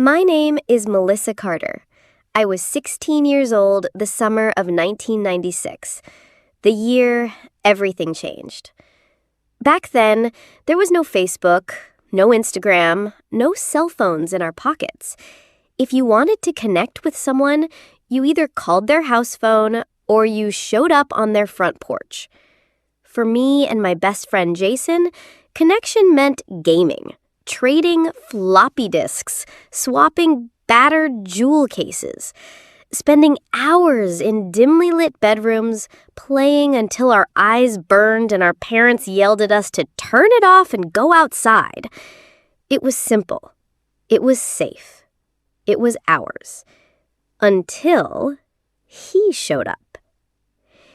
My name is Melissa Carter. I was 16 years old the summer of 1996, the year everything changed. Back then, there was no Facebook, no Instagram, no cell phones in our pockets. If you wanted to connect with someone, you either called their house phone or you showed up on their front porch. For me and my best friend Jason, connection meant gaming, trading floppy disks, swapping battered jewel cases, spending hours in dimly lit bedrooms, playing until our eyes burned and our parents yelled at us to turn it off and go outside. It was simple. It was safe. It was ours. Until he showed up.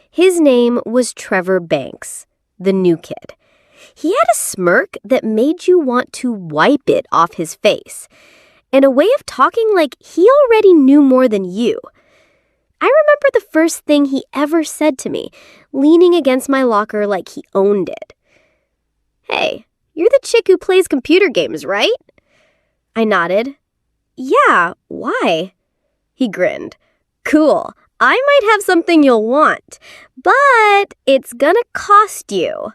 His name was Trevor Banks, the new kid. He had a smirk that made you want to wipe it off his face, and a way of talking like he already knew more than you. I remember the first thing he ever said to me, leaning against my locker like he owned it. "Hey, you're the chick who plays computer games, right?" I nodded. "Yeah, why?" He grinned. "Cool, I might have something you'll want, but it's gonna cost you."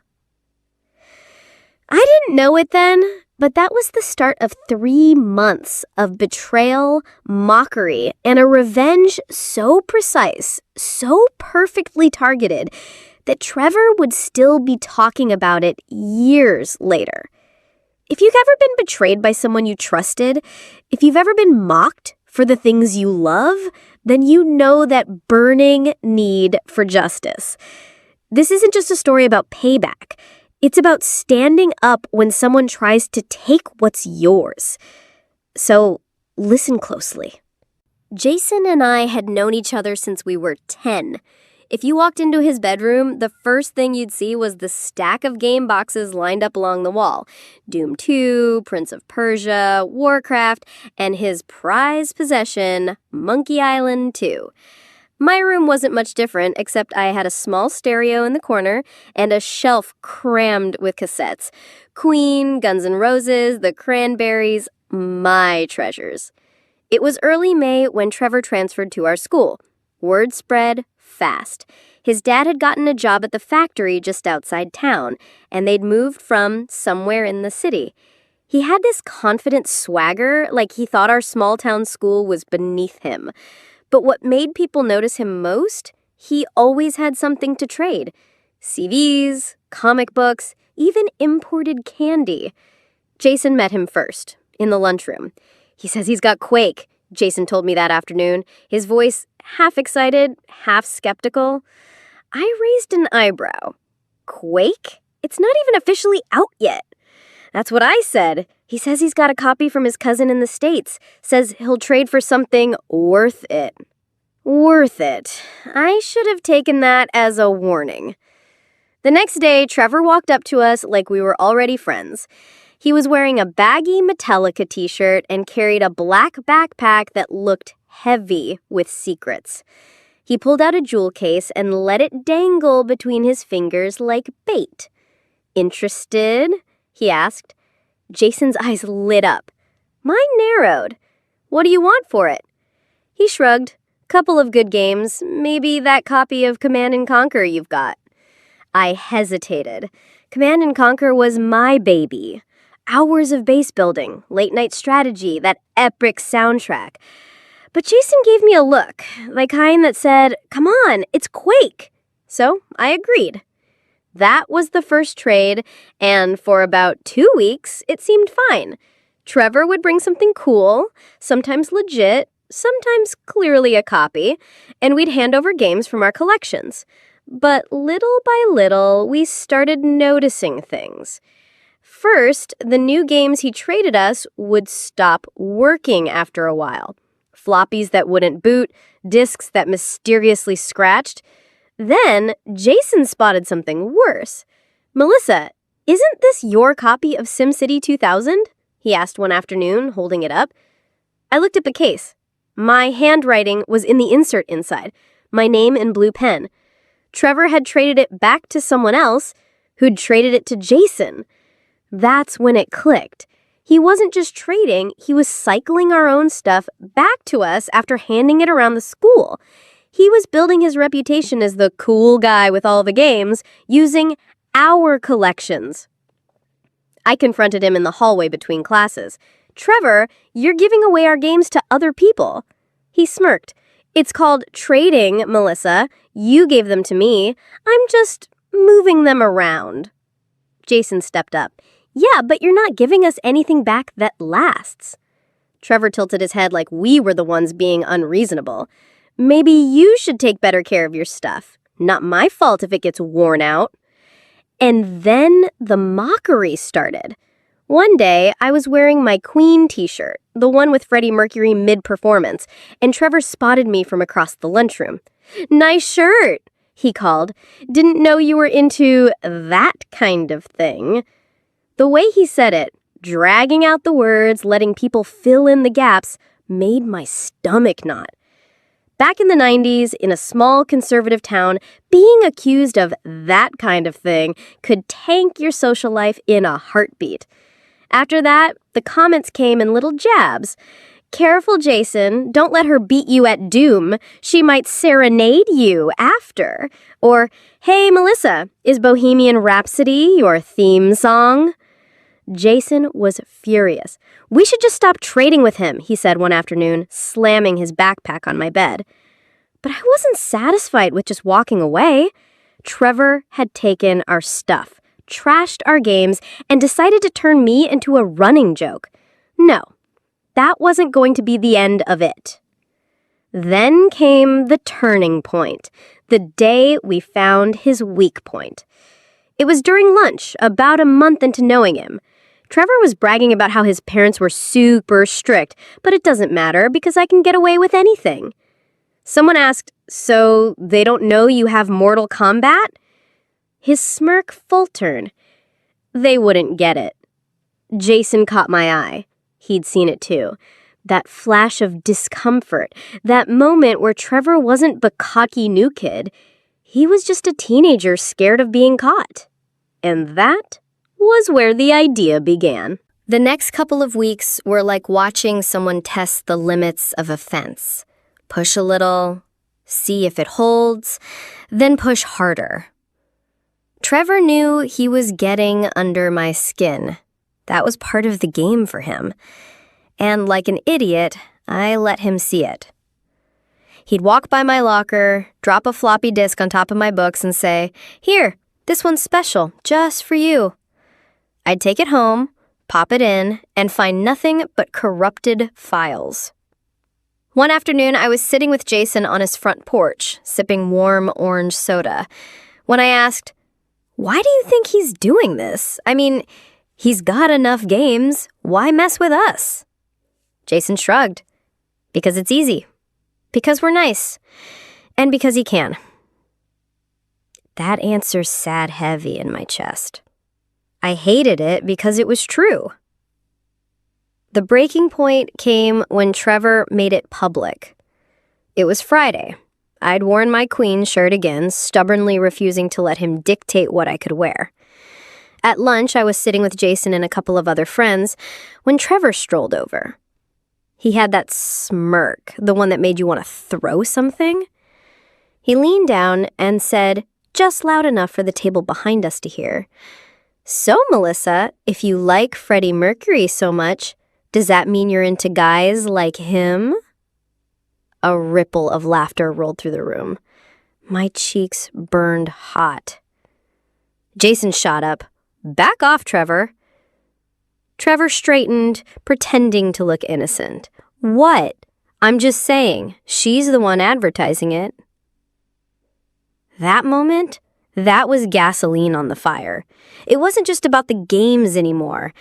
I didn't know it then, but that was the start of 3 months of betrayal, mockery, and a revenge so precise, so perfectly targeted, that Trevor would still be talking about it years later. If you've ever been betrayed by someone you trusted, if you've ever been mocked for the things you love, then you know that burning need for justice. This isn't just a story about payback. It's about standing up when someone tries to take what's yours. So, listen closely. Jason and I had known each other since we were 10. If you walked into his bedroom, the first thing you'd see was the stack of game boxes lined up along the wall. Doom 2, Prince of Persia, Warcraft, and his prized possession, Monkey Island 2. My room wasn't much different, except I had a small stereo in the corner and a shelf crammed with cassettes. Queen, Guns N' Roses, The Cranberries, my treasures. It was early May when Trevor transferred to our school. Word spread fast. His dad had gotten a job at the factory just outside town, and they'd moved from somewhere in the city. He had this confident swagger, like he thought our small-town school was beneath him. But what made people notice him most? He always had something to trade. CVs, comic books, even imported candy. Jason met him first, in the lunchroom. "He says he's got Quake," Jason told me that afternoon, his voice half excited, half skeptical. I raised an eyebrow. "Quake? It's not even officially out yet." "That's what I said. He says he's got a copy from his cousin in the States. Says he'll trade for something worth it." Worth it. I should have taken that as a warning. The next day, Trevor walked up to us like we were already friends. He was wearing a baggy Metallica t-shirt and carried a black backpack that looked heavy with secrets. He pulled out a jewel case and let it dangle between his fingers like bait. "Interested?" he asked. Jason's eyes lit up. Mine narrowed. "What do you want for it?" He shrugged. "Couple of good games. Maybe that copy of Command & Conquer you've got." I hesitated. Command & Conquer was my baby. Hours of base building, late-night strategy, that epic soundtrack. But Jason gave me a look, the kind that said, "Come on, it's Quake." So I agreed. That was the first trade, and for about 2 weeks, it seemed fine. Trevor would bring something cool, sometimes legit, sometimes clearly a copy, and we'd hand over games from our collections. But little by little, we started noticing things. First, the new games he traded us would stop working after a while. Floppies that wouldn't boot, discs that mysteriously scratched. Then, Jason spotted something worse. "Melissa, isn't this your copy of SimCity 2000? He asked one afternoon, holding it up. I looked at the case. My handwriting was in the insert inside, my name in blue pen. Trevor had traded it back to someone else, who'd traded it to Jason. That's when it clicked. He wasn't just trading, he was cycling our own stuff back to us after handing it around the school. He was building his reputation as the cool guy with all the games, using our collections. I confronted him in the hallway between classes. "Trevor, you're giving away our games to other people." He smirked. "It's called trading, Melissa. You gave them to me. I'm just moving them around." Jason stepped up. "Yeah, but you're not giving us anything back that lasts." Trevor tilted his head like we were the ones being unreasonable. "Maybe you should take better care of your stuff. Not my fault if it gets worn out." And then the mockery started. One day, I was wearing my Queen t-shirt, the one with Freddie Mercury mid-performance, and Trevor spotted me from across the lunchroom. "Nice shirt," he called. "Didn't know you were into that kind of thing." The way he said it, dragging out the words, letting people fill in the gaps, made my stomach knot. Back in the 90s, in a small conservative town, being accused of that kind of thing could tank your social life in a heartbeat. After that, the comments came in little jabs. "Careful, Jason, don't let her beat you at doom. She might serenade you after." Or, "Hey, Melissa, is Bohemian Rhapsody your theme song?" Jason was furious. "We should just stop trading with him," he said one afternoon, slamming his backpack on my bed. But I wasn't satisfied with just walking away. Trevor had taken our stuff, trashed our games, and decided to turn me into a running joke. No, that wasn't going to be the end of it. Then came the turning point, the day we found his weak point. It was during lunch, about a month into knowing him. Trevor was bragging about how his parents were super strict, but it doesn't matter because I can get away with anything. Someone asked, "So they don't know you have Mortal Kombat?" His smirk faltered. They wouldn't get it. Jason caught my eye. He'd seen it too. That flash of discomfort, that moment where Trevor wasn't the cocky new kid. He was just a teenager scared of being caught. And that was where the idea began. The next couple of weeks were like watching someone test the limits of a fence. Push a little, see if it holds, then push harder. Trevor knew he was getting under my skin. That was part of the game for him. And like an idiot, I let him see it. He'd walk by my locker, drop a floppy disk on top of my books and say, "Here, this one's special, just for you." I'd take it home, pop it in, and find nothing but corrupted files. One afternoon, I was sitting with Jason on his front porch, sipping warm orange soda, when I asked, "Why do you think he's doing this? I mean, he's got enough games. Why mess with us?" Jason shrugged. "Because it's easy. Because we're nice. And because he can." That answer sat heavy in my chest. I hated it because it was true. The breaking point came when Trevor made it public. It was Friday. I'd worn my Queen shirt again, stubbornly refusing to let him dictate what I could wear. At lunch, I was sitting with Jason and a couple of other friends when Trevor strolled over. He had that smirk, the one that made you want to throw something. He leaned down and said, just loud enough for the table behind us to hear, "So, Melissa, if you like Freddie Mercury so much, does that mean you're into guys like him?" A ripple of laughter rolled through the room. My cheeks burned hot. Jason shot up. "Back off, Trevor." Trevor straightened, pretending to look innocent. "What? I'm just saying, she's the one advertising it." That moment, that was gasoline on the fire. It wasn't just about the games anymore.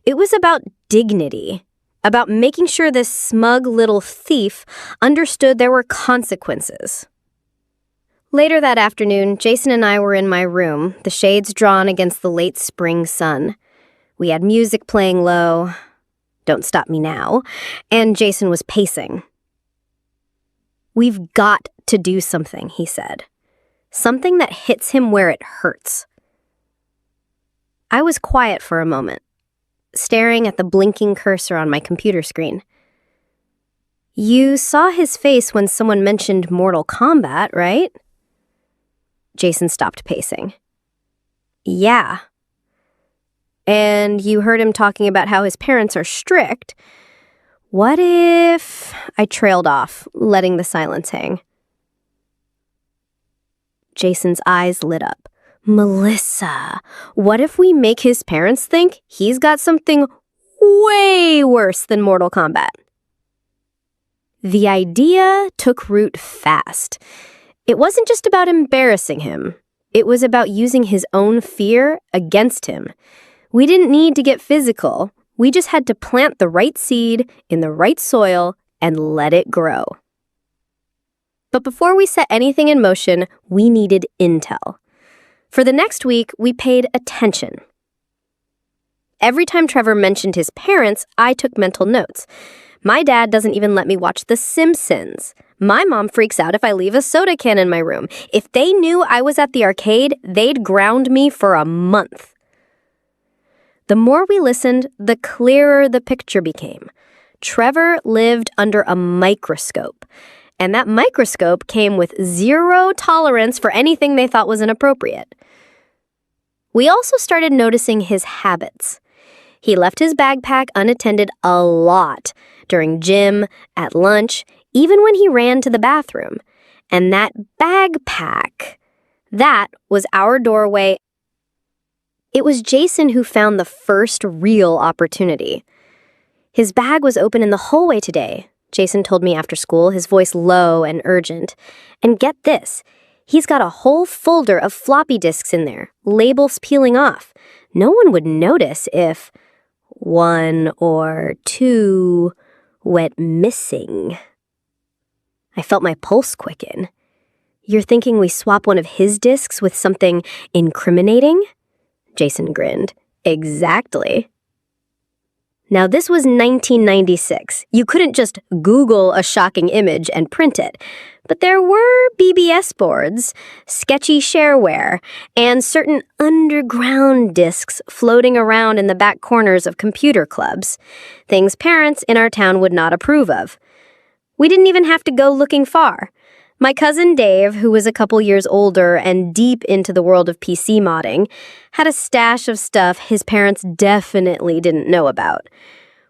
It was about dignity, about making sure this smug little thief understood there were consequences. Later that afternoon, Jason and I were in my room, the shades drawn against the late spring sun. We had music playing low, "Don't Stop Me Now," and Jason was pacing. "We've got to do something," he said. "Something that hits him where it hurts." I was quiet for a moment. staring at the blinking cursor on my computer screen. You saw his face when someone mentioned Mortal Kombat, right? Jason stopped pacing. Yeah. And you heard him talking about how his parents are strict. What if... I trailed off, letting the silence hang. Jason's eyes lit up. Melissa, what if we make his parents think he's got something way worse than Mortal Kombat? The idea took root fast. It wasn't just about embarrassing him. It was about using his own fear against him. We didn't need to get physical. We just had to plant the right seed in the right soil and let it grow. But before we set anything in motion, we needed intel. For the next week, we paid attention. Every time Trevor mentioned his parents, I took mental notes. My dad doesn't even let me watch The Simpsons. My mom freaks out if I leave a soda can in my room. If they knew I was at the arcade, they'd ground me for a month. The more we listened, the clearer the picture became. Trevor lived under a microscope, and that microscope came with zero tolerance for anything they thought was inappropriate. We also started noticing his habits. He left his backpack unattended a lot during gym, at lunch, even when he ran to the bathroom. And that backpack, that was our doorway. It was Jason who found the first real opportunity. His bag was open in the hallway today, Jason told me after school, his voice low and urgent. And get this, he's got a whole folder of floppy disks in there, labels peeling off. No one would notice if 1 or 2 went missing. I felt my pulse quicken. You're thinking we swap one of his disks with something incriminating? Jason grinned. Exactly. Now, this was 1996. You couldn't just Google a shocking image and print it. But there were BBS boards, sketchy shareware, and certain underground disks floating around in the back corners of computer clubs, things parents in our town would not approve of. We didn't even have to go looking far. My cousin Dave, who was a couple years older and deep into the world of PC modding, had a stash of stuff his parents definitely didn't know about.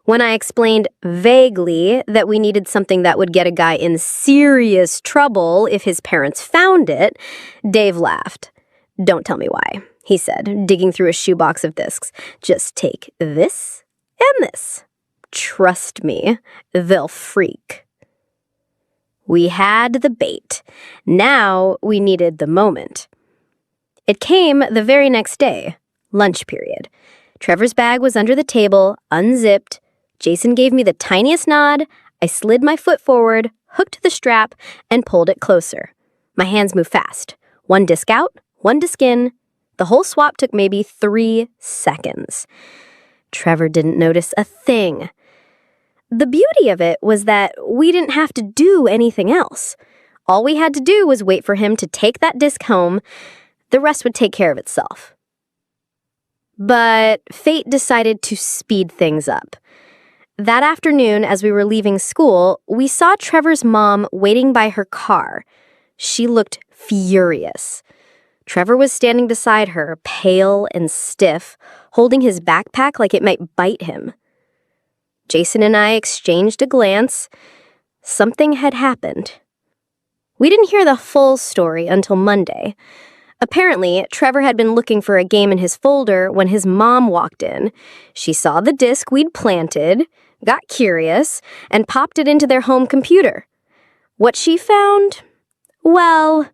When I explained vaguely that we needed something that would get a guy in serious trouble if his parents found it, Dave laughed. Don't tell me why, he said, digging through a shoebox of discs. Just take this and this. Trust me, they'll freak. We had the bait. Now we needed the moment. It came the very next day, lunch period. Trevor's bag was under the table, unzipped. Jason gave me the tiniest nod. I slid my foot forward, hooked the strap, and pulled it closer. My hands moved fast. 1 disc out, 1 disc in. The whole swap took maybe 3 seconds. Trevor didn't notice a thing. The beauty of it was that we didn't have to do anything else. All we had to do was wait for him to take that disc home. The rest would take care of itself. But fate decided to speed things up. That afternoon, as we were leaving school, we saw Trevor's mom waiting by her car. She looked furious. Trevor was standing beside her, pale and stiff, holding his backpack like it might bite him. Jason and I exchanged a glance. Something had happened. We didn't hear the full story until Monday. Apparently, Trevor had been looking for a game in his folder when his mom walked in. She saw the disc we'd planted, got curious, and popped it into their home computer. What she found? Well,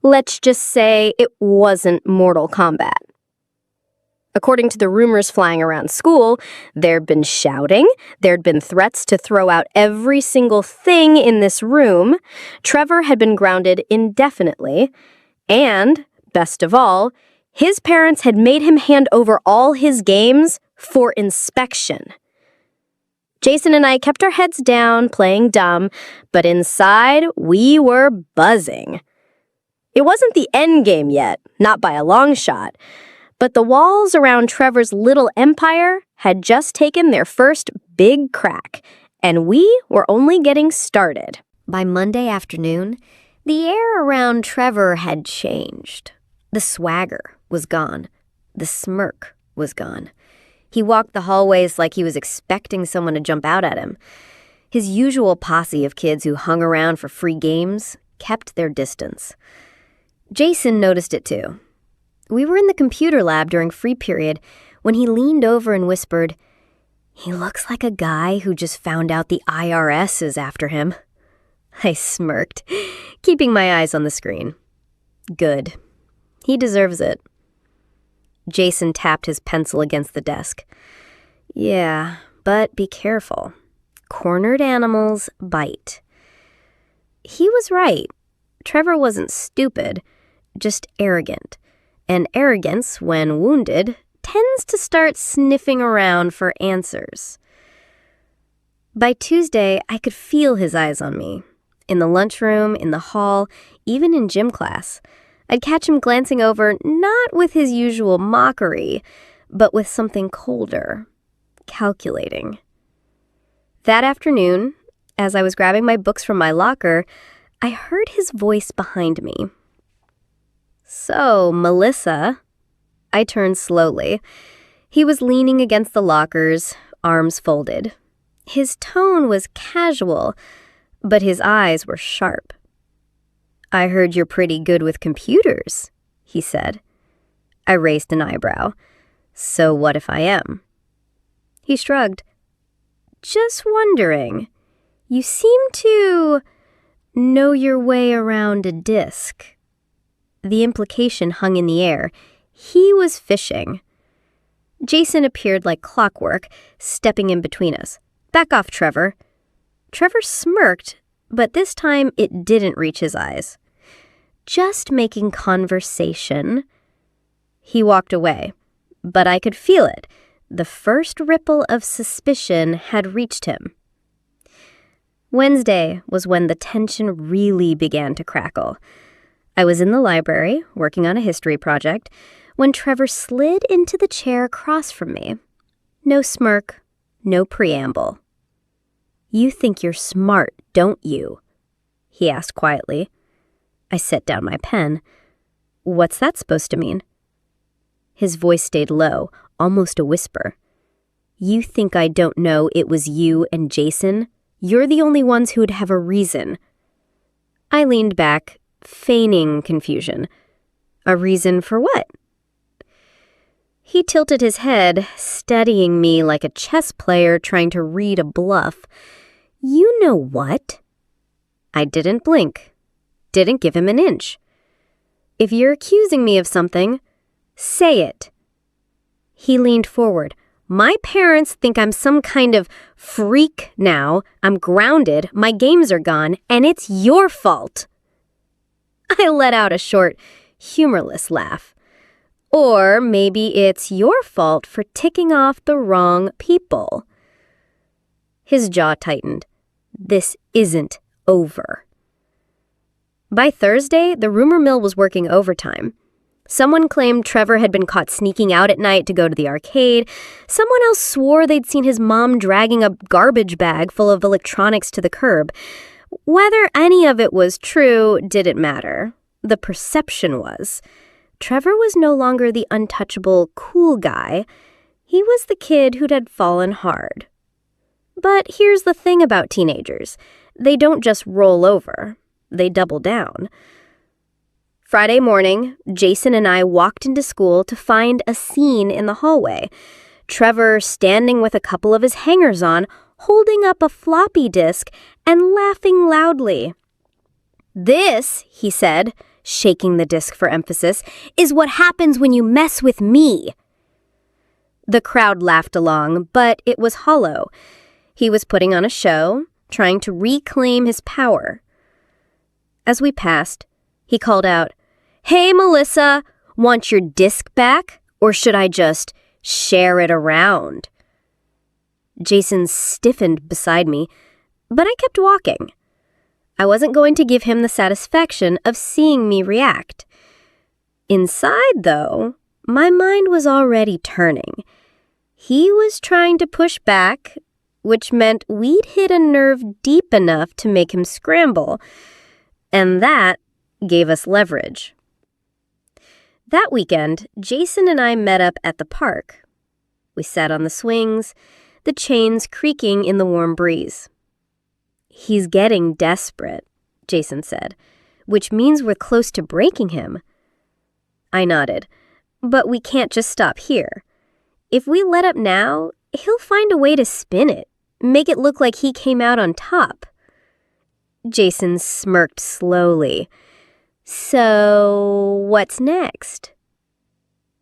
let's just say it wasn't Mortal Kombat. According to the rumors flying around school, there'd been shouting, there'd been threats to throw out every single thing in this room, Trevor had been grounded indefinitely, and, best of all, his parents had made him hand over all his games for inspection. Jason and I kept our heads down, playing dumb, but inside, we were buzzing. It wasn't the end game yet, not by a long shot, but the walls around Trevor's little empire had just taken their first big crack, and we were only getting started. By Monday afternoon, the air around Trevor had changed. The swagger was gone. The smirk was gone. He walked the hallways like he was expecting someone to jump out at him. His usual posse of kids who hung around for free games kept their distance. Jason noticed it too. We were in the computer lab during free period when he leaned over and whispered, "He looks like a guy who just found out the IRS is after him." I smirked, keeping my eyes on the screen. Good. He deserves it. Jason tapped his pencil against the desk. Yeah, but be careful. Cornered animals bite. He was right. Trevor wasn't stupid, just arrogant. And arrogance, when wounded, tends to start sniffing around for answers. By Tuesday, I could feel his eyes on me. In the lunchroom, in the hall, even in gym class. I'd catch him glancing over, not with his usual mockery, but with something colder, calculating. That afternoon, as I was grabbing my books from my locker, I heard his voice behind me. "So, Melissa." I turned slowly. He was leaning against the lockers, arms folded. His tone was casual, but his eyes were sharp. "I heard you're pretty good with computers," he said. I raised an eyebrow. "So what if I am?" He shrugged. "Just wondering. You seem to know your way around a disk." The implication hung in the air. He was fishing. Jason appeared like clockwork, stepping in between us. "Back off, Trevor." Trevor smirked, but this time it didn't reach his eyes. "Just making conversation." He walked away, but I could feel it. The first ripple of suspicion had reached him. Wednesday was when the tension really began to crackle. I was in the library, working on a history project, when Trevor slid into the chair across from me. No smirk, no preamble. "You think you're smart, don't you?" he asked quietly. I set down my pen. "What's that supposed to mean?" His voice stayed low, almost a whisper. "You think I don't know it was you and Jason? You're the only ones who'd have a reason." I leaned back, feigning confusion. "A reason for what?" He tilted his head, studying me like a chess player trying to read a bluff. "You know what?" I didn't blink, didn't give him an inch. "If you're accusing me of something, say it." He leaned forward. "My parents think I'm some kind of freak now. I'm grounded, my games are gone, and it's your fault." I let out a short, humorless laugh. "Or maybe it's your fault for ticking off the wrong people." His jaw tightened. This isn't over. By Thursday, the rumor mill was working overtime. Someone claimed Trevor had been caught sneaking out at night to go to the arcade. Someone else swore they'd seen his mom dragging a garbage bag full of electronics to the curb. Whether any of it was true didn't matter. The perception was. Trevor was no longer the untouchable, cool guy. He was the kid who'd had fallen hard. But here's the thing about teenagers. They don't just roll over. They double down. Friday morning, Jason and I walked into school to find a scene in the hallway. Trevor standing with a couple of his hangers-on, holding up a floppy disk and laughing loudly. "This," he said, shaking the disk for emphasis, "is what happens when you mess with me." The crowd laughed along, but it was hollow. He was putting on a show, trying to reclaim his power. As we passed, he called out, "Hey, Melissa, want your disc back? Or should I just share it around?" Jason stiffened beside me, but I kept walking. I wasn't going to give him the satisfaction of seeing me react. Inside, though, my mind was already turning. He was trying to push back, which meant we'd hit a nerve deep enough to make him scramble, and that gave us leverage. That weekend, Jason and I met up at the park. We sat on the swings, the chains creaking in the warm breeze. "He's getting desperate," Jason said, "which means we're close to breaking him." I nodded. "But we can't just stop here. If we let up now, he'll find a way to spin it, make it look like he came out on top." Jason smirked slowly. "So, what's next?"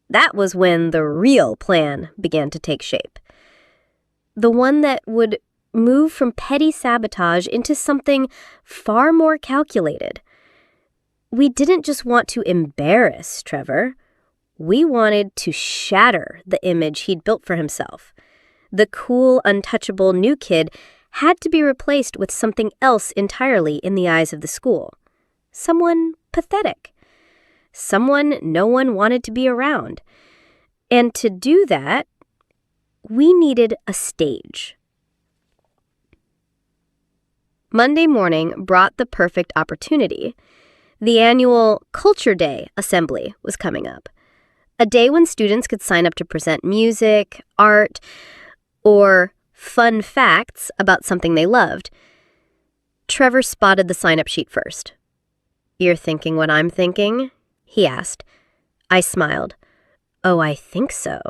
That was when the real plan began to take shape. The one that would move from petty sabotage into something far more calculated. We didn't just want to embarrass Trevor. We wanted to shatter the image he'd built for himself. The cool, untouchable new kid had to be replaced with something else entirely in the eyes of the school. Someone pathetic. Someone no one wanted to be around. And to do that, we needed a stage. Monday morning brought the perfect opportunity. The annual Culture Day assembly was coming up. A day when students could sign up to present music, art, or fun facts about something they loved. Trevor spotted the sign-up sheet first. "You're thinking what I'm thinking?" he asked. I smiled. "Oh, I think so."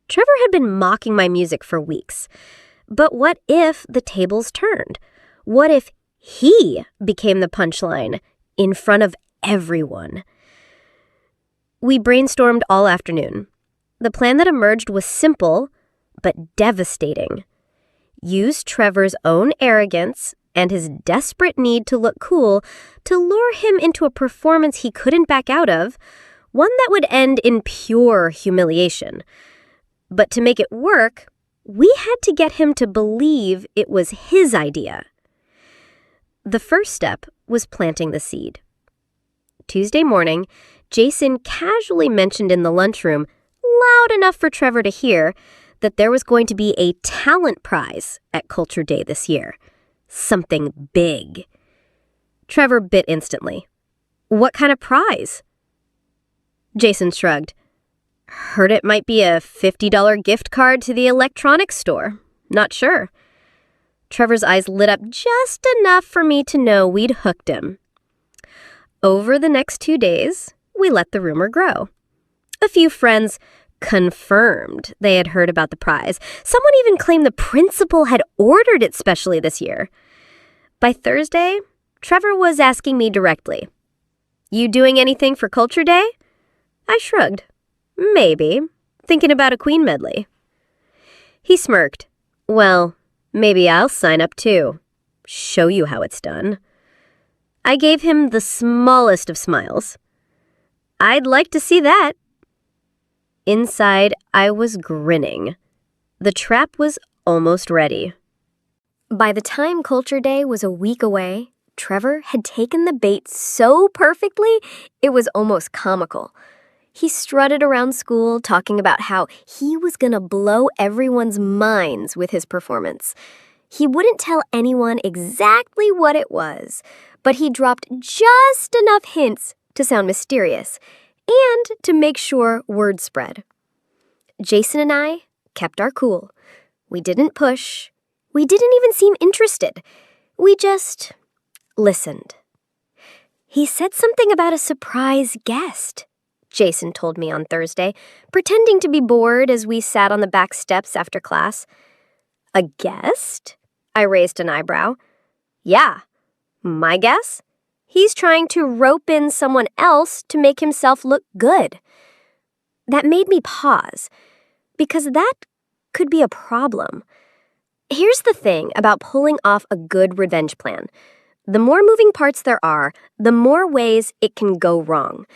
Trevor had been mocking my music for weeks. But what if the tables turned? What if he became the punchline in front of everyone? We brainstormed all afternoon. The plan that emerged was simple, but devastating. Use Trevor's own arrogance and his desperate need to look cool to lure him into a performance he couldn't back out of, one that would end in pure humiliation. But to make it work, we had to get him to believe it was his idea. The first step was planting the seed. Tuesday morning, Jason casually mentioned in the lunchroom, loud enough for Trevor to hear, that there was going to be a talent prize at Culture Day this year. Something big. Trevor bit instantly. "What kind of prize?" Jason shrugged. "Heard it might be a $50 gift card to the electronics store. Not sure." Trevor's eyes lit up just enough for me to know we'd hooked him. Over the next 2 days, we let the rumor grow. A few friends confirmed they had heard about the prize. Someone even claimed the principal had ordered it specially this year. By Thursday, Trevor was asking me directly, "You doing anything for Culture Day?" I shrugged. "Maybe. Thinking about a Queen medley." He smirked. "Well, maybe I'll sign up too. Show you how it's done." I gave him the smallest of smiles. "I'd like to see that." Inside, I was grinning. The trap was almost ready. By the time Culture Day was a week away, Trevor had taken the bait so perfectly, it was almost comical. He strutted around school talking about how he was gonna blow everyone's minds with his performance. He wouldn't tell anyone exactly what it was, but he dropped just enough hints to sound mysterious and to make sure word spread. Jason and I kept our cool. We didn't push. We didn't even seem interested. We just listened. "He said something about a surprise guest," Jason told me on Thursday, pretending to be bored as we sat on the back steps after class. "A guest?" I raised an eyebrow. "Yeah. My guess? He's trying to rope in someone else to make himself look good." That made me pause, because that could be a problem. Here's the thing about pulling off a good revenge plan. The more moving parts there are, the more ways it can go wrong.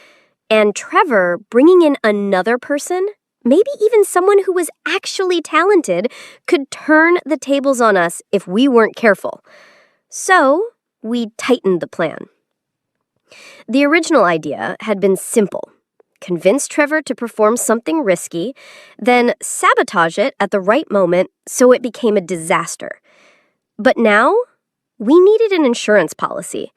And Trevor bringing in another person, maybe even someone who was actually talented, could turn the tables on us if we weren't careful. So we tightened the plan. The original idea had been simple. convince Trevor to perform something risky, then sabotage it at the right moment so it became a disaster. But now, we needed an insurance policy,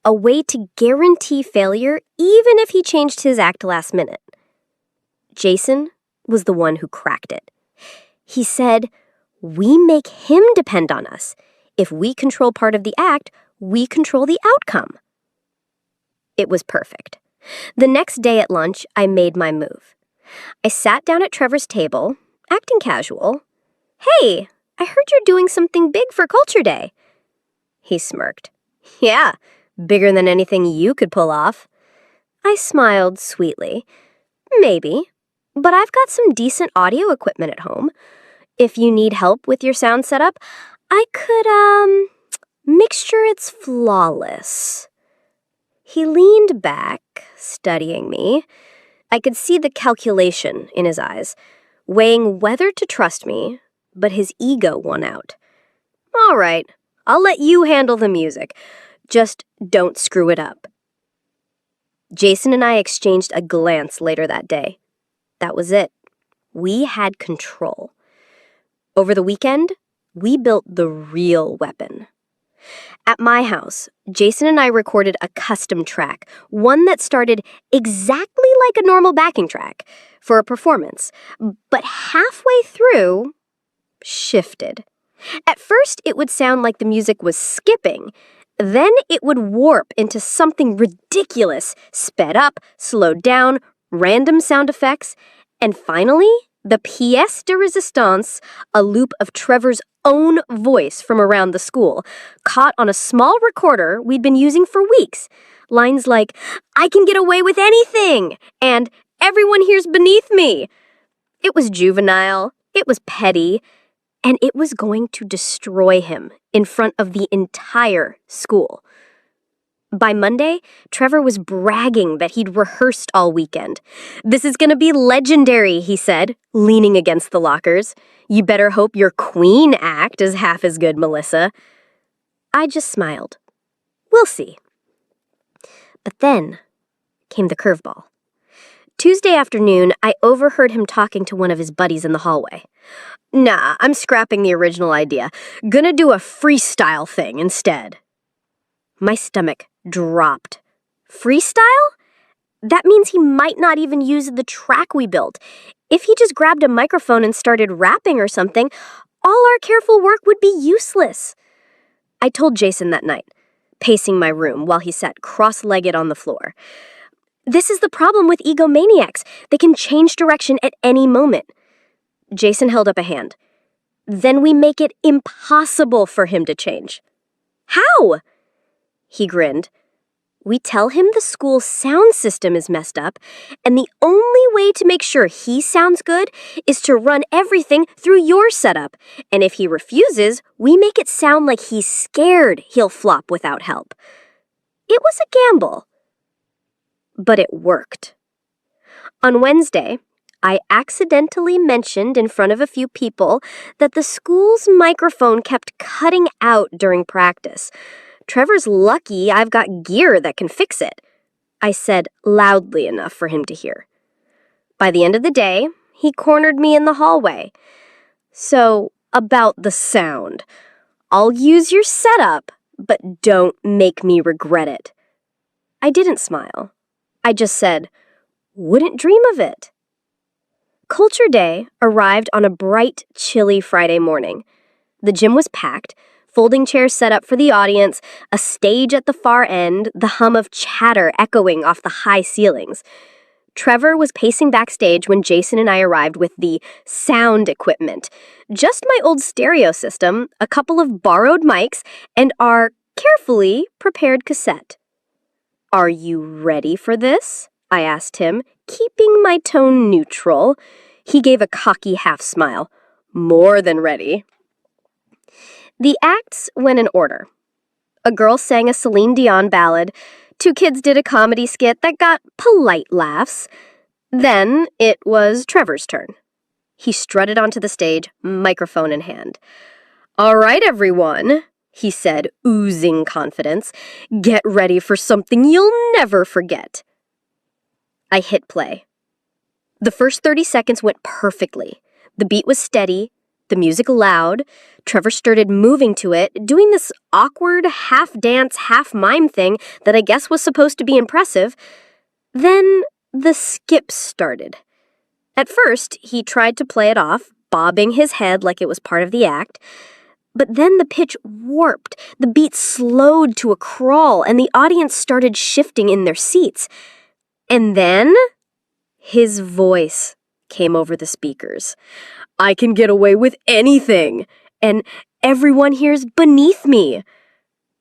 a way to guarantee failure even if he changed his act last minute. Jason was the one who cracked it. He said, "We make him depend on us. If we control part of the act, we control the outcome." It was perfect. The next day at lunch, I made my move. I sat down at Trevor's table, acting casual. "Hey, I heard you're doing something big for Culture Day." He smirked. "Yeah, bigger than anything you could pull off." I smiled sweetly. "Maybe, but I've got some decent audio equipment at home. If you need help with your sound setup, I could, make sure it's flawless." He leaned back, studying me. I could see the calculation in his eyes, weighing whether to trust me, but his ego won out. "All right, I'll let you handle the music. Just don't screw it up." Jason and I exchanged a glance later that day. That was it. We had control. Over the weekend, we built the real weapon. At my house, Jason and I recorded a custom track, one that started exactly like a normal backing track for a performance, but halfway through, shifted. At first, it would sound like the music was skipping. Then it would warp into something ridiculous, sped up, slowed down, random sound effects, and finally, the pièce de résistance, a loop of Trevor's own voice from around the school, caught on a small recorder we'd been using for weeks. Lines like, "I can get away with anything," and "Everyone here's beneath me." It was juvenile, it was petty, and it was going to destroy him in front of the entire school. By Monday, Trevor was bragging that he'd rehearsed all weekend. "This is gonna be legendary," he said, leaning against the lockers. "You better hope your Queen act is half as good, Melissa." I just smiled. We'll see. But then came the curveball. Tuesday afternoon, I overheard him talking to one of his buddies in the hallway. "Nah, I'm scrapping the original idea. Gonna do a freestyle thing instead." My stomach dropped. Freestyle? That means he might not even use the track we built. If he just grabbed a microphone and started rapping or something, all our careful work would be useless. I told Jason that night, pacing my room while he sat cross-legged on the floor. This is the problem with egomaniacs. They can change direction at any moment. Jason held up a hand. "Then we make it impossible for him to change." "How?" He grinned. "We tell him the school sound system is messed up, and the only way to make sure he sounds good is to run everything through your setup. And if he refuses, we make it sound like he's scared he'll flop without help." It was a gamble, but it worked. On Wednesday, I accidentally mentioned in front of a few people that the school's microphone kept cutting out during practice. "Trevor's lucky I've got gear that can fix it," I said loudly enough for him to hear. By the end of the day, he cornered me in the hallway. "So, about the sound. I'll use your setup, but don't make me regret it." I didn't smile. I just said, "Wouldn't dream of it." Culture Day arrived on a bright, chilly Friday morning. The gym was packed, folding chairs set up for the audience, a stage at the far end, the hum of chatter echoing off the high ceilings. Trevor was pacing backstage when Jason and I arrived with the sound equipment. Just my old stereo system, a couple of borrowed mics, and our carefully prepared cassette. "Are you ready for this?" I asked him, keeping my tone neutral. He gave a cocky half smile. "More than ready." The acts went in order. A girl sang a Celine Dion ballad. 2 kids did a comedy skit that got polite laughs. Then it was Trevor's turn. He strutted onto the stage, microphone in hand. "All right, everyone," he said, oozing confidence. "Get ready for something you'll never forget." I hit play. The first 30 seconds went perfectly. The beat was steady, the music loud. Trevor started moving to it, doing this awkward half-dance, half-mime thing that I guess was supposed to be impressive. Then the skip started. At first, he tried to play it off, bobbing his head like it was part of the act. But then the pitch warped, the beat slowed to a crawl, and the audience started shifting in their seats. And then his voice came over the speakers. I can get away with anything, and everyone here's beneath me.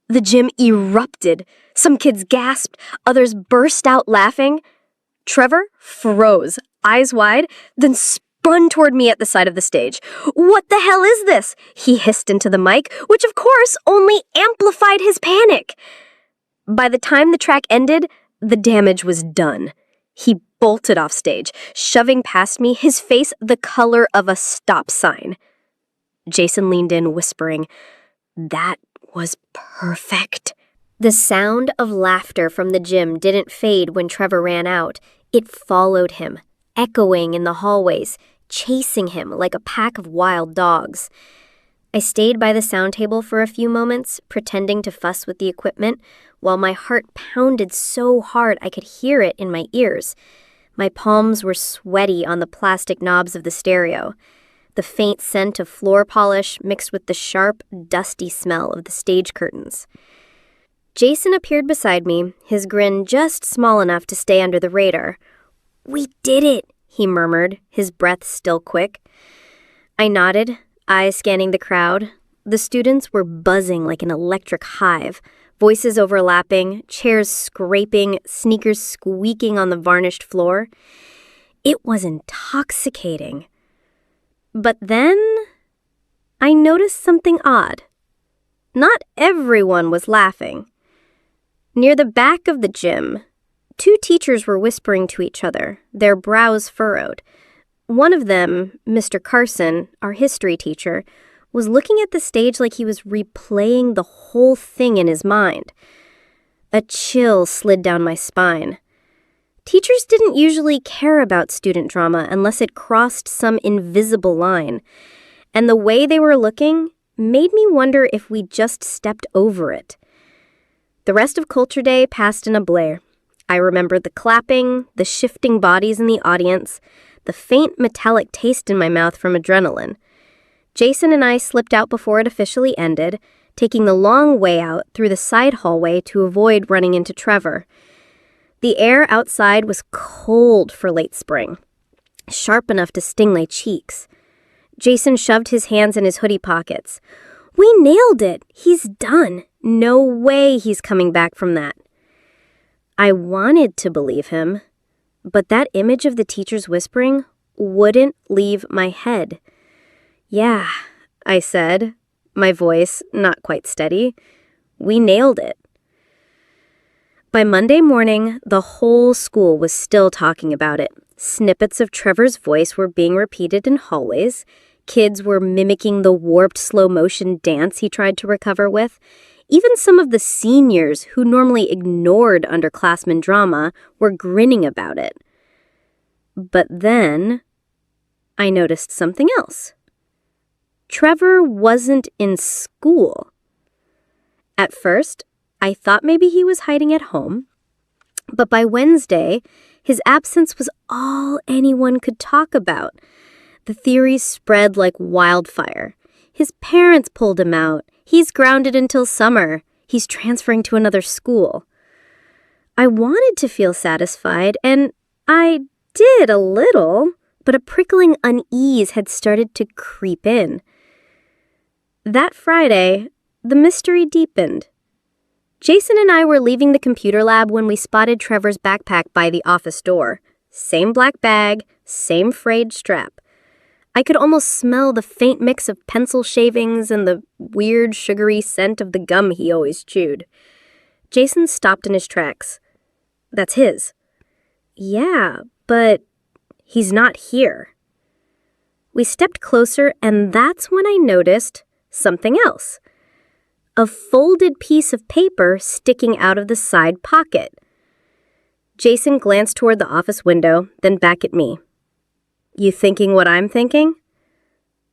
The gym erupted. Some kids gasped, others burst out laughing. Trevor froze, eyes wide, then spun toward me at the side of the stage. What the hell is this? He hissed into the mic, which of course only amplified his panic. By the time the track ended, the damage was done. He bolted off stage, shoving past me, his face the color of a stop sign. Jason leaned in, whispering, "That was perfect." The sound of laughter from the gym didn't fade when Trevor ran out. It followed him, echoing in the hallways, chasing him like a pack of wild dogs. I stayed by the sound table for a few moments, pretending to fuss with the equipment, while my heart pounded so hard I could hear it in my ears. My palms were sweaty on the plastic knobs of the stereo. The faint scent of floor polish mixed with the sharp, dusty smell of the stage curtains. Jason appeared beside me, his grin just small enough to stay under the radar. "We did it," he murmured, his breath still quick. I nodded, eyes scanning the crowd. The students were buzzing like an electric hive, voices overlapping, chairs scraping, sneakers squeaking on the varnished floor. It was intoxicating. But then I noticed something odd. Not everyone was laughing. Near the back of the gym, two teachers were whispering to each other, their brows furrowed. One of them, Mr. Carson, our history teacher, was looking at the stage like he was replaying the whole thing in his mind. A chill slid down my spine. Teachers didn't usually care about student drama unless it crossed some invisible line, and the way they were looking made me wonder if we just stepped over it. The rest of Culture Day passed in a blur. I remembered the clapping, the shifting bodies in the audience, the faint metallic taste in my mouth from adrenaline. Jason and I slipped out before it officially ended, taking the long way out through the side hallway to avoid running into Trevor. The air outside was cold for late spring, sharp enough to sting my cheeks. Jason shoved his hands in his hoodie pockets. "We nailed it! He's done! No way he's coming back from that." I wanted to believe him, but that image of the teachers whispering wouldn't leave my head. "Yeah," I said, my voice not quite steady. "We nailed it." By Monday morning, the whole school was still talking about it. Snippets of Trevor's voice were being repeated in hallways. Kids were mimicking the warped slow-motion dance he tried to recover with. Even some of the seniors, who normally ignored underclassmen drama, were grinning about it. But then I noticed something else. Trevor wasn't in school. At first, I thought maybe he was hiding at home, but by Wednesday, his absence was all anyone could talk about. The theories spread like wildfire. His parents pulled him out. He's grounded until summer. He's transferring to another school. I wanted to feel satisfied, and I did a little, but a prickling unease had started to creep in. That Friday, the mystery deepened. Jason and I were leaving the computer lab when we spotted Trevor's backpack by the office door. Same black bag, same frayed strap. I could almost smell the faint mix of pencil shavings and the weird sugary scent of the gum he always chewed. Jason stopped in his tracks. "That's his." "Yeah, but he's not here." We stepped closer, and that's when I noticed something else. A folded piece of paper sticking out of the side pocket. Jason glanced toward the office window, then back at me. You thinking what I'm thinking?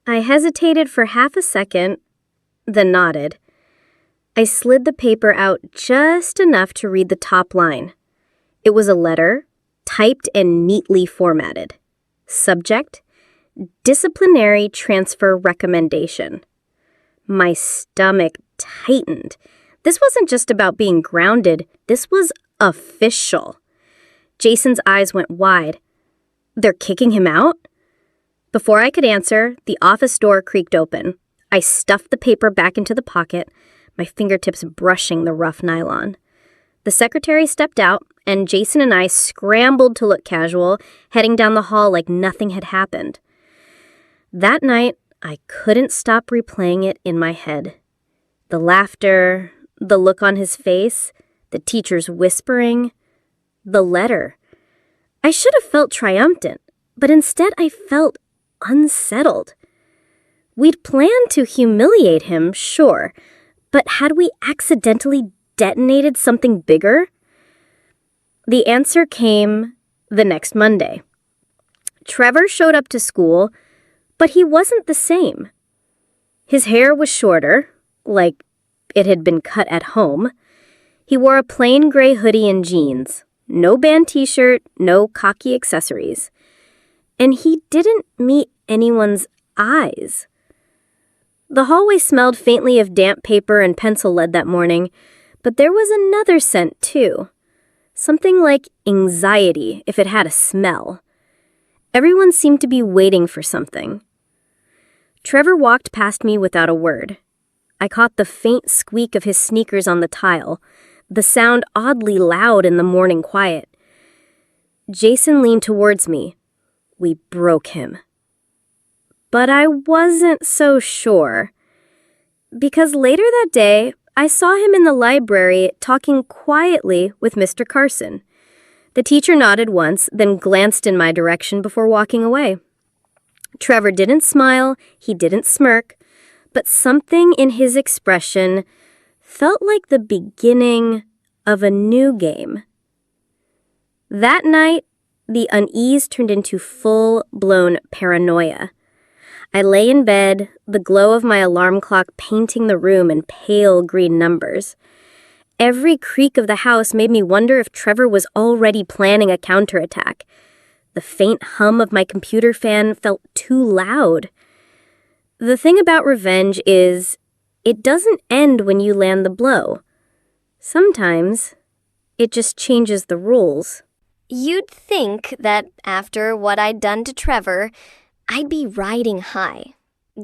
I hesitated for half a second, then nodded. I slid the paper out just enough to read the top line. It was a letter, typed and neatly formatted. Subject: disciplinary transfer recommendation. My stomach tightened. This wasn't just about being grounded. This was official. Jason's eyes went wide. They're kicking him out? Before I could answer, the office door creaked open. I stuffed the paper back into the pocket, my fingertips brushing the rough nylon. The secretary stepped out, and Jason and I scrambled to look casual, heading down the hall like nothing had happened. That night, I couldn't stop replaying it in my head. The laughter, the look on his face, the teacher's whispering, the letter. I should have felt triumphant, but instead I felt unsettled. We'd planned to humiliate him, sure, but had we accidentally detonated something bigger? The answer came the next Monday. Trevor showed up to school, but he wasn't the same. His hair was shorter, like it had been cut at home. He wore a plain gray hoodie and jeans, no band t-shirt, no cocky accessories. And he didn't meet anyone's eyes. The hallway smelled faintly of damp paper and pencil lead that morning, but there was another scent too. Something like anxiety if it had a smell. Everyone seemed to be waiting for something. Trevor walked past me without a word. I caught the faint squeak of his sneakers on the tile, the sound oddly loud in the morning quiet. Jason leaned towards me. We broke him. But I wasn't so sure. Because later that day, I saw him in the library talking quietly with Mr. Carson. The teacher nodded once, then glanced in my direction before walking away. Trevor didn't smile, he didn't smirk, but something in his expression felt like the beginning of a new game. That night, the unease turned into full-blown paranoia. I lay in bed, the glow of my alarm clock painting the room in pale green numbers. Every creak of the house made me wonder if Trevor was already planning a counterattack. The faint hum of my computer fan felt too loud. The thing about revenge is, it doesn't end when you land the blow. Sometimes, it just changes the rules. You'd think that after what I'd done to Trevor, I'd be riding high,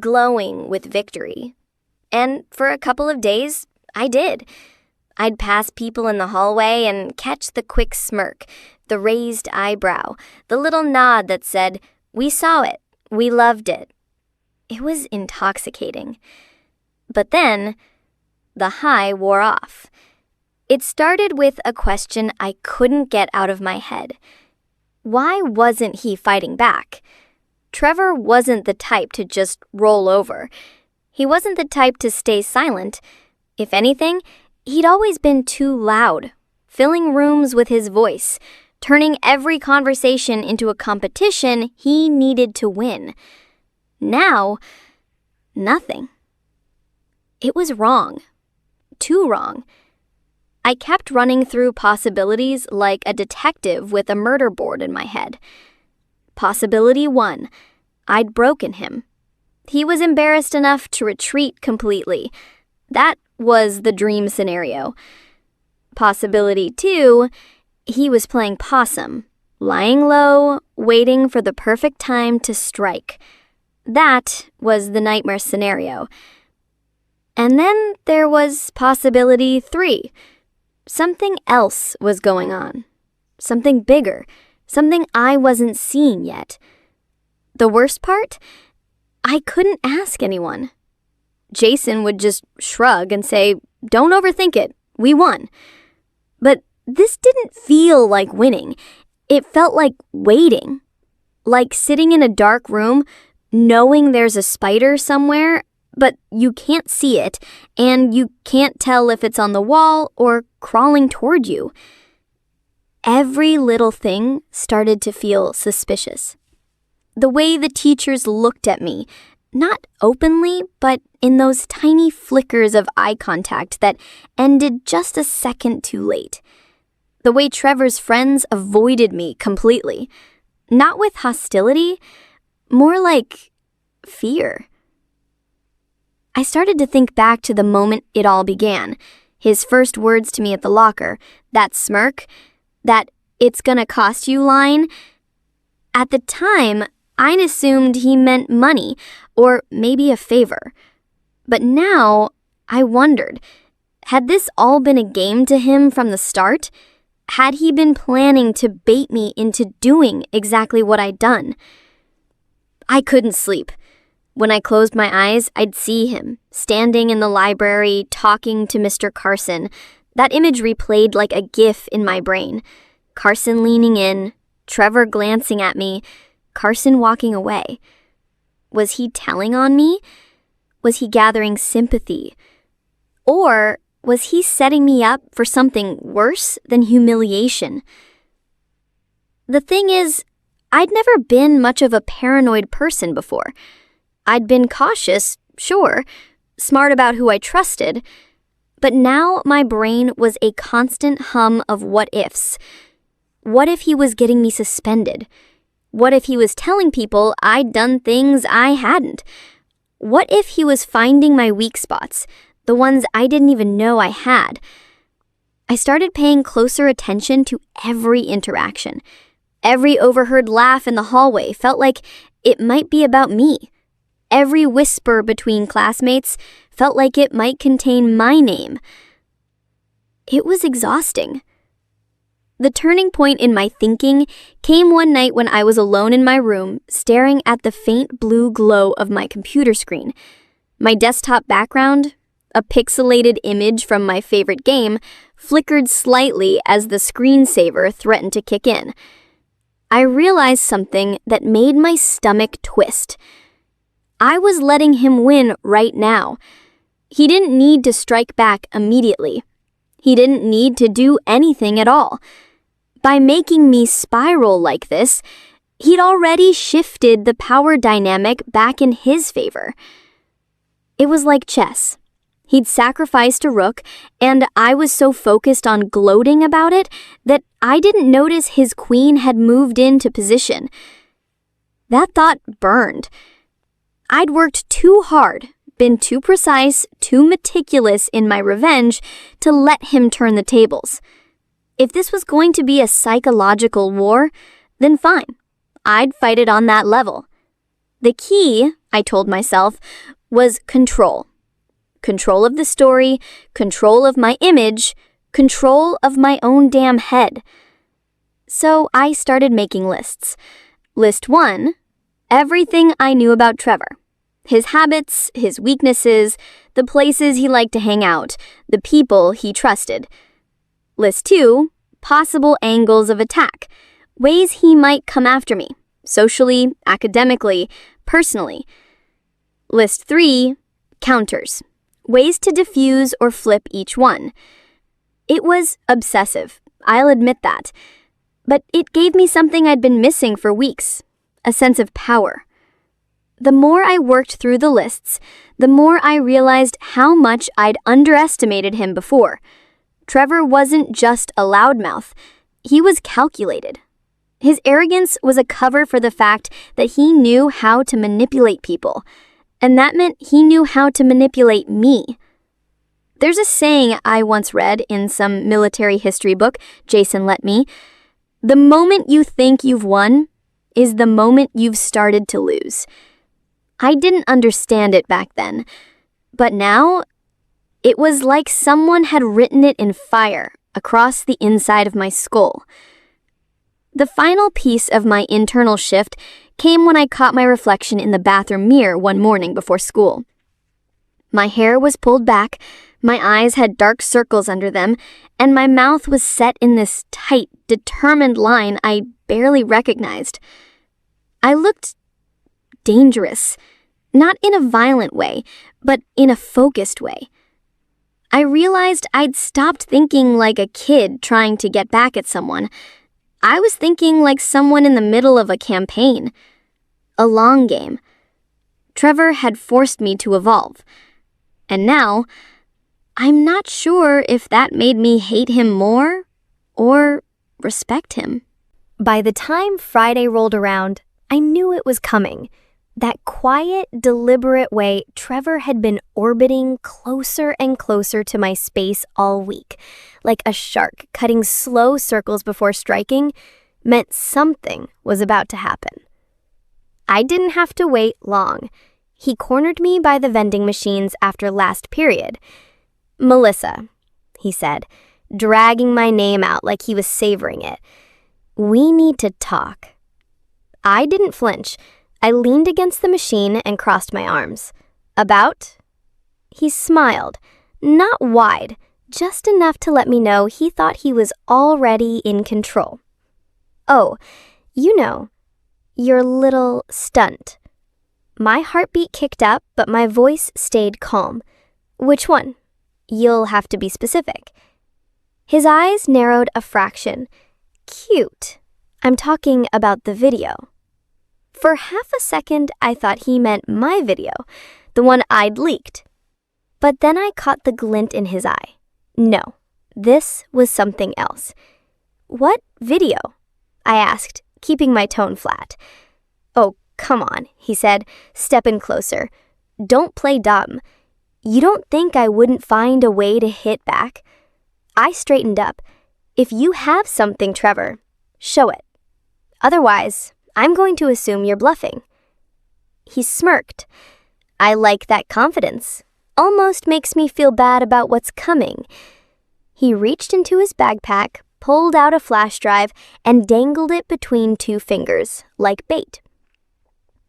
glowing with victory. And for a couple of days, I did. I'd pass people in the hallway and catch the quick smirk, the raised eyebrow, the little nod that said, "We saw it, we loved it." It was intoxicating. But then, the high wore off. It started with a question I couldn't get out of my head. Why wasn't he fighting back? Trevor wasn't the type to just roll over. He wasn't the type to stay silent. If anything, he'd always been too loud, filling rooms with his voice, turning every conversation into a competition he needed to win. Now, nothing. It was wrong. Too wrong. I kept running through possibilities like a detective with a murder board in my head. Possibility 1, I'd broken him. He was embarrassed enough to retreat completely. That was the dream scenario. Possibility 2, he was playing possum, lying low, waiting for the perfect time to strike. That was the nightmare scenario. And then there was possibility 3. Something else was going on. Something bigger. Something I wasn't seeing yet. The worst part? I couldn't ask anyone. Jason would just shrug and say, "Don't overthink it. We won." But this didn't feel like winning. It felt like waiting. Like sitting in a dark room, knowing there's a spider somewhere, but you can't see it, and you can't tell if it's on the wall or crawling toward you. every little thing started to feel suspicious. The way the teachers looked at me, not openly, but in those tiny flickers of eye contact that ended just a second too late. The way Trevor's friends avoided me completely, not with hostility, more like fear. I started to think back to the moment it all began. His first words to me at the locker, that smirk, that "it's gonna cost you" line. At the time, I'd assumed he meant money or maybe a favor. But now, I wondered, had this all been a game to him from the start? Had he been planning to bait me into doing exactly what I'd done? I couldn't sleep. When I closed my eyes, I'd see him, standing in the library, talking to Mr. Carson. That image replayed like a GIF in my brain. Carson leaning in, Trevor glancing at me, Carson walking away. Was he telling on me? Was he gathering sympathy? Or was he setting me up for something worse than humiliation? The thing is, I'd never been much of a paranoid person before. I'd been cautious, sure, smart about who I trusted, but now my brain was a constant hum of what-ifs. What if he was getting me suspended? What if he was telling people I'd done things I hadn't? What if he was finding my weak spots, the ones I didn't even know I had? I started paying closer attention to every interaction. Every overheard laugh in the hallway felt like it might be about me. Every whisper between classmates felt like it might contain my name. It was exhausting. The turning point in my thinking came one night when I was alone in my room, staring at the faint blue glow of my computer screen. My desktop background, a pixelated image from my favorite game, flickered slightly as the screensaver threatened to kick in. I realized something that made my stomach twist. I was letting him win right now. He didn't need to strike back immediately. He didn't need to do anything at all. By making me spiral like this, he'd already shifted the power dynamic back in his favor. It was like chess. He'd sacrificed a rook, and I was so focused on gloating about it that I didn't notice his queen had moved into position. That thought burned. I'd worked too hard, been too precise, too meticulous in my revenge to let him turn the tables. If this was going to be a psychological war, then fine. I'd fight it on that level. The key, I told myself, was control. Control of the story, control of my image, control of my own damn head. So I started making lists. List 1, everything I knew about Trevor. His habits, his weaknesses, the places he liked to hang out, the people he trusted. List 2, possible angles of attack, ways he might come after me, socially, academically, personally. List 3, counters, ways to diffuse or flip each one. It was obsessive, I'll admit that, but it gave me something I'd been missing for weeks, a sense of power. The more I worked through the lists, the more I realized how much I'd underestimated him before. Trevor wasn't just a loudmouth, he was calculated. His arrogance was a cover for the fact that he knew how to manipulate people, and that meant he knew how to manipulate me. There's a saying I once read in some military history book Jason let me. The moment you think you've won is the moment you've started to lose. I didn't understand it back then, but now it was like someone had written it in fire across the inside of my skull. The final piece of my internal shift came when I caught my reflection in the bathroom mirror one morning before school. My hair was pulled back, my eyes had dark circles under them, and my mouth was set in this tight, determined line I barely recognized. I looked dangerous, not in a violent way, but in a focused way. I realized I'd stopped thinking like a kid trying to get back at someone. I was thinking like someone in the middle of a campaign. A long game. Trevor had forced me to evolve. And now, I'm not sure if that made me hate him more or respect him. By the time Friday rolled around, I knew it was coming. That quiet, deliberate way Trevor had been orbiting closer and closer to my space all week, like a shark cutting slow circles before striking, meant something was about to happen. I didn't have to wait long. He cornered me by the vending machines after last period. "Melissa," he said, dragging my name out like he was savoring it. "We need to talk." I didn't flinch. I leaned against the machine and crossed my arms. "About?" He smiled, not wide, just enough to let me know he thought he was already in control. "Oh, you know, your little stunt." My heartbeat kicked up, but my voice stayed calm. "Which one? You'll have to be specific." His eyes narrowed a fraction. "Cute. I'm talking about the video." For half a second, I thought he meant my video, the one I'd leaked. But then I caught the glint in his eye. No, this was something else. "What video?" I asked, keeping my tone flat. "Oh, come on," he said, stepping closer. "Don't play dumb. You don't think I wouldn't find a way to hit back?" I straightened up. "If you have something, Trevor, show it. Otherwise, I'm going to assume you're bluffing." He smirked. "I like that confidence. Almost makes me feel bad about what's coming." He reached into his backpack, pulled out a flash drive, and dangled it between two fingers, like bait.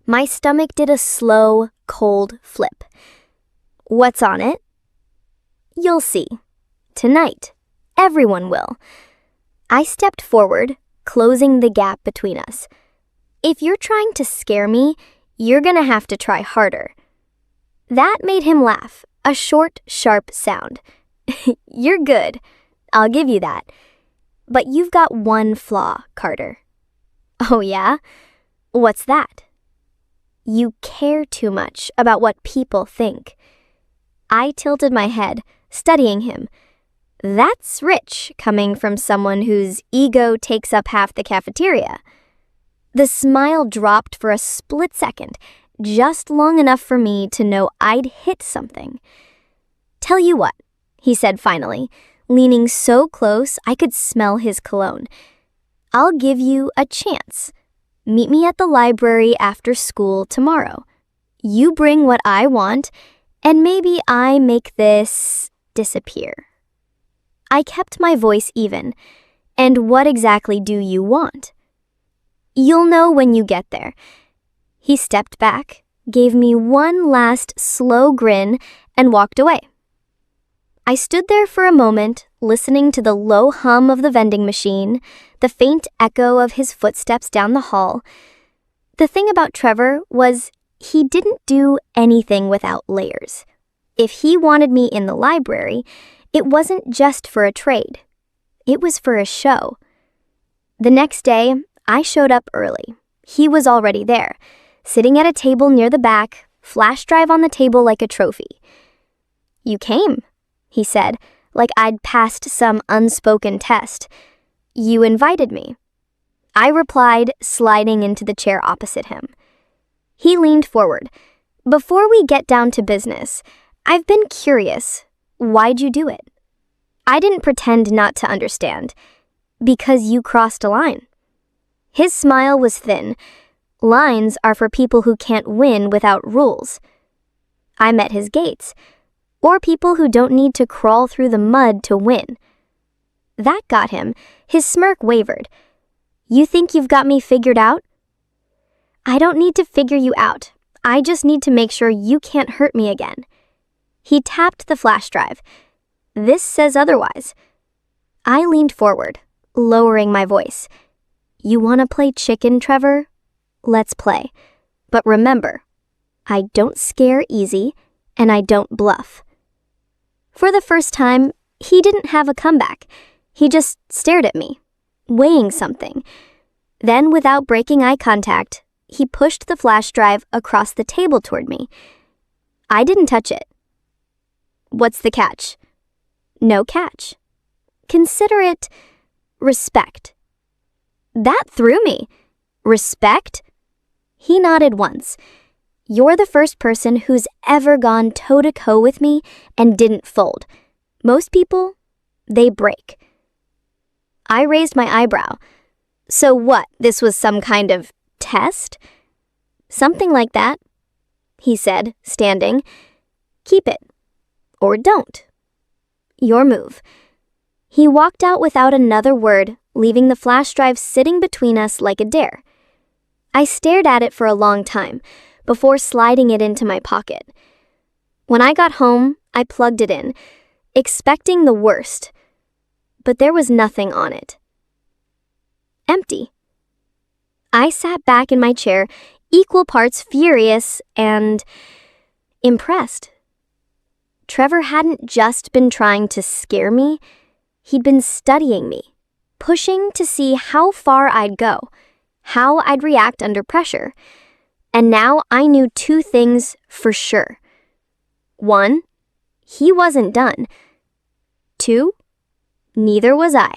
My stomach did a slow, cold flip. "What's on it?" "You'll see. Tonight. Everyone will." I stepped forward, closing the gap between us. "If you're trying to scare me, you're gonna have to try harder." That made him laugh, a short, sharp sound. "You're good. I'll give you that. But you've got one flaw, Carter." "Oh yeah? What's that?" "You care too much about what people think." I tilted my head, studying him. That's rich, coming from someone whose ego takes up half the cafeteria. The smile dropped for a split second, just long enough for me to know I'd hit something. "Tell you what," he said finally, leaning so close I could smell his cologne. "I'll give you a chance. Meet me at the library after school tomorrow. You bring what I want, and maybe I make this disappear." I kept my voice even. "And what exactly do you want?" "You'll know when you get there." He stepped back, gave me one last slow grin, and walked away. I stood there for a moment, listening to the low hum of the vending machine, the faint echo of his footsteps down the hall. The thing about Trevor was he didn't do anything without layers. If he wanted me in the library, it wasn't just for a trade. It was for a show. The next day, I showed up early. He was already there, sitting at a table near the back, flash drive on the table like a trophy. "You came," he said, like I'd passed some unspoken test. "You invited me." I replied, sliding into the chair opposite him. He leaned forward. "Before we get down to business, I've been curious. Why'd you do it?" I didn't pretend not to understand. "Because you crossed a line." His smile was thin. Lines are for people who can't win without rules. I met his gates. Or people who don't need to crawl through the mud to win. That got him. His smirk wavered. "You think you've got me figured out?" "I don't need to figure you out. I just need to make sure you can't hurt me again." He tapped the flash drive. "This says otherwise." I leaned forward, lowering my voice. "You want to play chicken, Trevor? Let's play. But remember, I don't scare easy, and I don't bluff." For the first time, he didn't have a comeback. He just stared at me, weighing something. Then, without breaking eye contact, he pushed the flash drive across the table toward me. I didn't touch it. What's the catch? No catch. Consider it respect. That threw me. Respect? He nodded once. You're the first person who's ever gone toe-to-toe with me and didn't fold. Most people, they break. I raised my eyebrow. So what, this was some kind of test? Something like that, he said, standing. Keep it. Or don't. Your move. He walked out without another word, leaving the flash drive sitting between us like a dare. I stared at it for a long time, before sliding it into my pocket. When I got home, I plugged it in, expecting the worst. But there was nothing on it. Empty. I sat back in my chair, equal parts furious and impressed. Trevor hadn't just been trying to scare me, he'd been studying me, pushing to see how far I'd go, how I'd react under pressure. And now I knew two things for sure. 1, he wasn't done. 2, neither was I.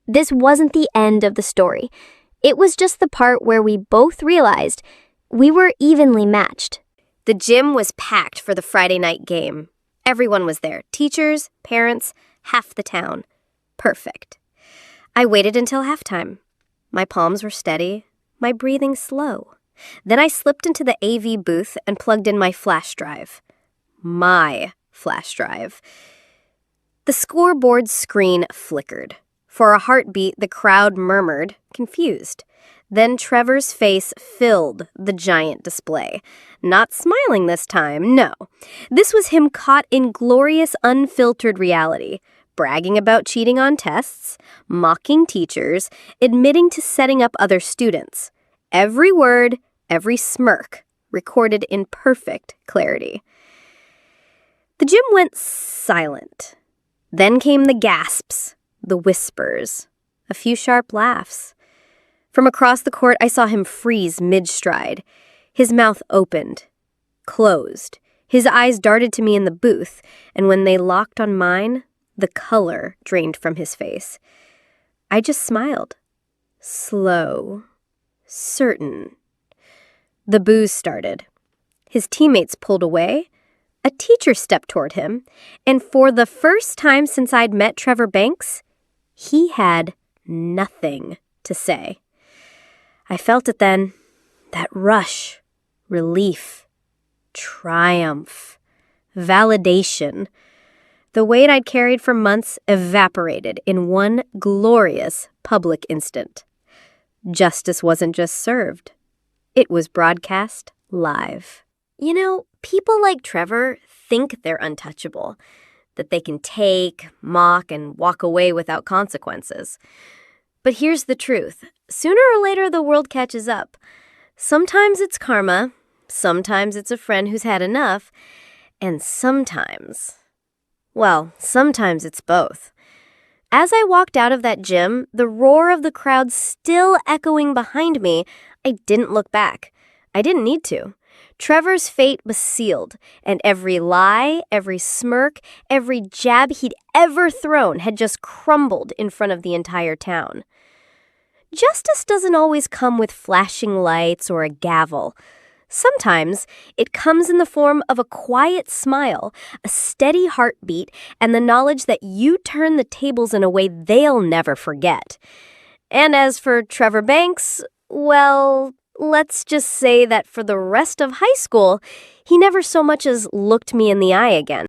This wasn't the end of the story. It was just the part where we both realized we were evenly matched. The gym was packed for the Friday night game. Everyone was there. Teachers, parents, half the town. Perfect. I waited until halftime. My palms were steady, my breathing slow. Then I slipped into the AV booth and plugged in my flash drive. My flash drive. The scoreboard screen flickered. For a heartbeat, the crowd murmured, confused. Then Trevor's face filled the giant display. Not smiling this time, no. This was him caught in glorious, unfiltered reality, bragging about cheating on tests, mocking teachers, admitting to setting up other students. Every word, every smirk, recorded in perfect clarity. The gym went silent. Then came the gasps, the whispers, a few sharp laughs. From across the court, I saw him freeze mid-stride. His mouth opened, closed. His eyes darted to me in the booth, and when they locked on mine, the color drained from his face. I just smiled. Slow, certain. The boos started. His teammates pulled away. A teacher stepped toward him, and for the first time since I'd met Trevor Banks, he had nothing to say. I felt it then, that rush, relief, triumph, validation. The weight I'd carried for months evaporated in one glorious public instant. Justice wasn't just served. It was broadcast live. You know, people like Trevor think they're untouchable, that they can take, mock, and walk away without consequences. But here's the truth. Sooner or later, the world catches up. Sometimes it's karma, sometimes it's a friend who's had enough, and sometimes it's both. As I walked out of that gym, the roar of the crowd still echoing behind me, I didn't look back. I didn't need to. Trevor's fate was sealed, and every lie, every smirk, every jab he'd ever thrown had just crumbled in front of the entire town. Justice doesn't always come with flashing lights or a gavel. Sometimes it comes in the form of a quiet smile, a steady heartbeat, and the knowledge that you turn the tables in a way they'll never forget. And as for Trevor Banks, well, let's just say that for the rest of high school, he never so much as looked me in the eye again.